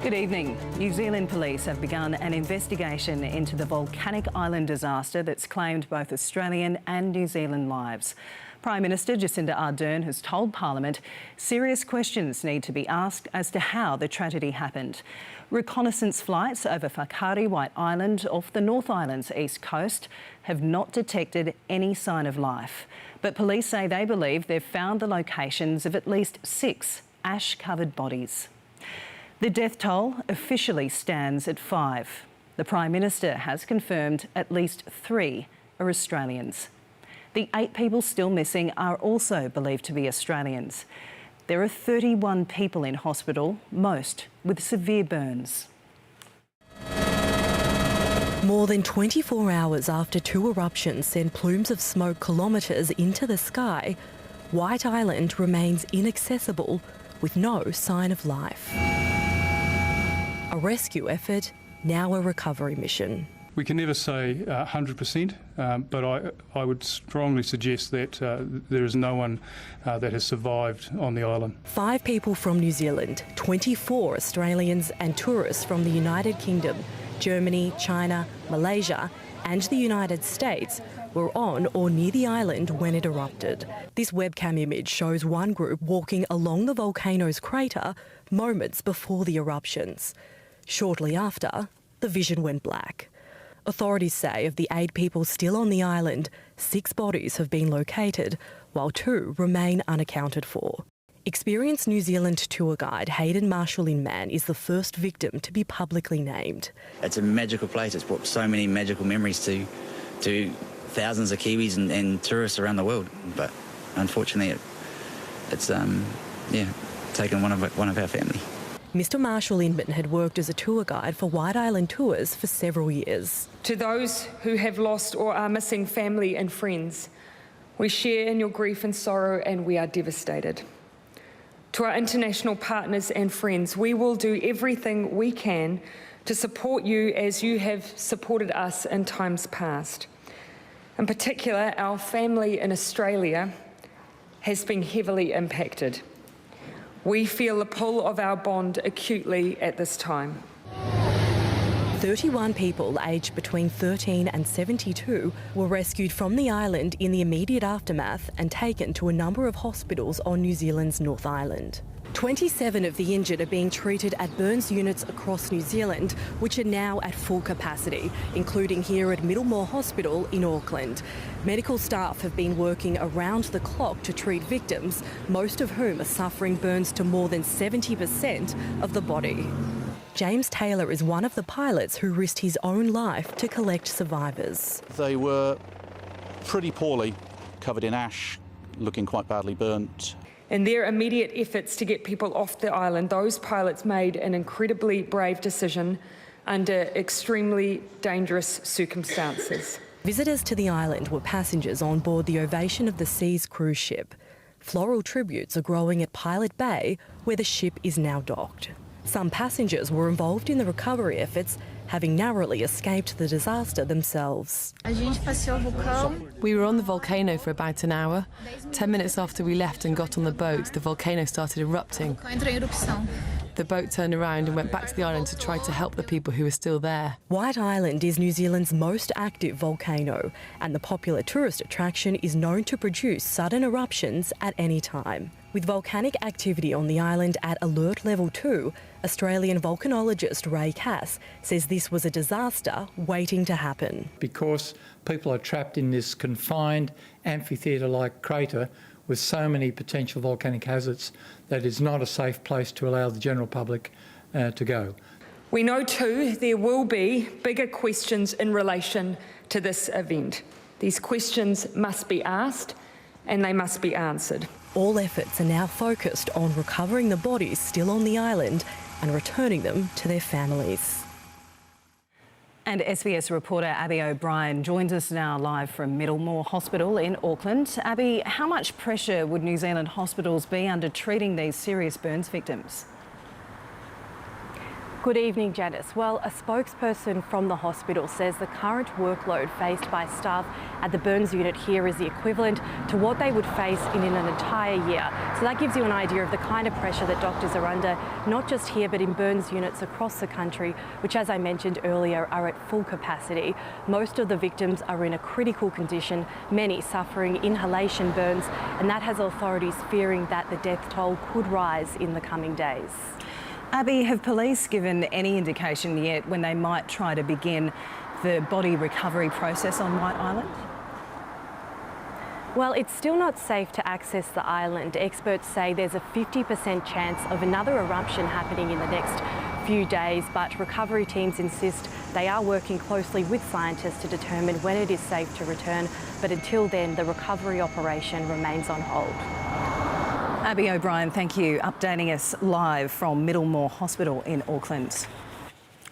Good evening. New Zealand police have begun an investigation into the volcanic island disaster that's claimed both Australian and New Zealand lives. Prime Minister Jacinda Ardern has told Parliament serious questions need to be asked as to how the tragedy happened. Reconnaissance flights over Whakaari-White Island off the North Island's east coast have not detected any sign of life. But police say they believe they've found the locations of at least 6 ash-covered bodies. The death toll officially stands at 5. The Prime Minister has confirmed at least 3 are Australians. The 8 people still missing are also believed to be Australians. There are 31 people in hospital, most with severe burns. More than 24 hours after 2 eruptions sent plumes of smoke kilometres into the sky, White Island remains inaccessible with no sign of life. A rescue effort, now a recovery mission. We can never say 100%, but I would strongly suggest that there is no one that has survived on the island. 5 people from New Zealand, 24 Australians and tourists from the United Kingdom, Germany, China, Malaysia and the United States were on or near the island when it erupted. This webcam image shows one group walking along the volcano's crater moments before the eruptions. Shortly after, the vision went black. Authorities say of the 8 people still on the island, 6 bodies have been located, while 2 remain unaccounted for. Experienced New Zealand tour guide Hayden Marshall-Inman is the first victim to be publicly named. It's a magical place. It's brought so many magical memories to thousands of Kiwis and tourists around the world. But unfortunately, it's taken one of our family. Mr Marshall-Inman had worked as a tour guide for White Island Tours for several years. To those who have lost or are missing family and friends, we share in your grief and sorrow and we are devastated. To our international partners and friends, we will do everything we can to support you as you have supported us in times past. In particular, our family in Australia has been heavily impacted. We feel the pull of our bond acutely at this time. 31 people aged between 13 and 72 were rescued from the island in the immediate aftermath and taken to a number of hospitals on New Zealand's North Island. 27 of the injured are being treated at burns units across New Zealand, which are now at full capacity, including here at Middlemore Hospital in Auckland. Medical staff have been working around the clock to treat victims, most of whom are suffering burns to more than 70% of the body. James Taylor is one of the pilots who risked his own life to collect survivors. They were pretty poorly covered in ash, looking quite badly burnt. In their immediate efforts to get people off the island, those pilots made an incredibly brave decision under extremely dangerous circumstances. Visitors to the island were passengers on board the Ovation of the Seas cruise ship. Floral tributes are growing at Pilot Bay, where the ship is now docked. Some passengers were involved in the recovery efforts, having narrowly escaped the disaster themselves. We were on the volcano for about an hour. 10 minutes after we left and got on the boat, the volcano started erupting. The boat turned around and went back to the island to try to help the people who were still there. White Island is New Zealand's most active volcano, and the popular tourist attraction is known to produce sudden eruptions at any time. With volcanic activity on the island at alert level 2, Australian volcanologist Ray Cass says this was a disaster waiting to happen. Because people are trapped in this confined amphitheatre-like crater with so many potential volcanic hazards, that is not a safe place to allow the general public to go. We know too there will be bigger questions in relation to this event. These questions must be asked and they must be answered. All efforts are now focused on recovering the bodies still on the island and returning them to their families. And SBS reporter Abby O'Brien joins us now live from Middlemore Hospital in Auckland. Abby, how much pressure would New Zealand hospitals be under treating these serious burns victims? Good evening, Janice. Well, a spokesperson from the hospital says the current workload faced by staff at the burns unit here is the equivalent to what they would face in an entire year. So that gives you an idea of the kind of pressure that doctors are under, not just here, but in burns units across the country, which, as I mentioned earlier, are at full capacity. Most of the victims are in a critical condition, many suffering inhalation burns, and that has authorities fearing that the death toll could rise in the coming days. Abby, have police given any indication yet when they might try to begin the body recovery process on White Island? Well, it's still not safe to access the island. Experts say there's a 50% chance of another eruption happening in the next few days, but recovery teams insist they are working closely with scientists to determine when it is safe to return. But until then, the recovery operation remains on hold. Abby O'Brien, thank you, updating us live from Middlemore Hospital in Auckland.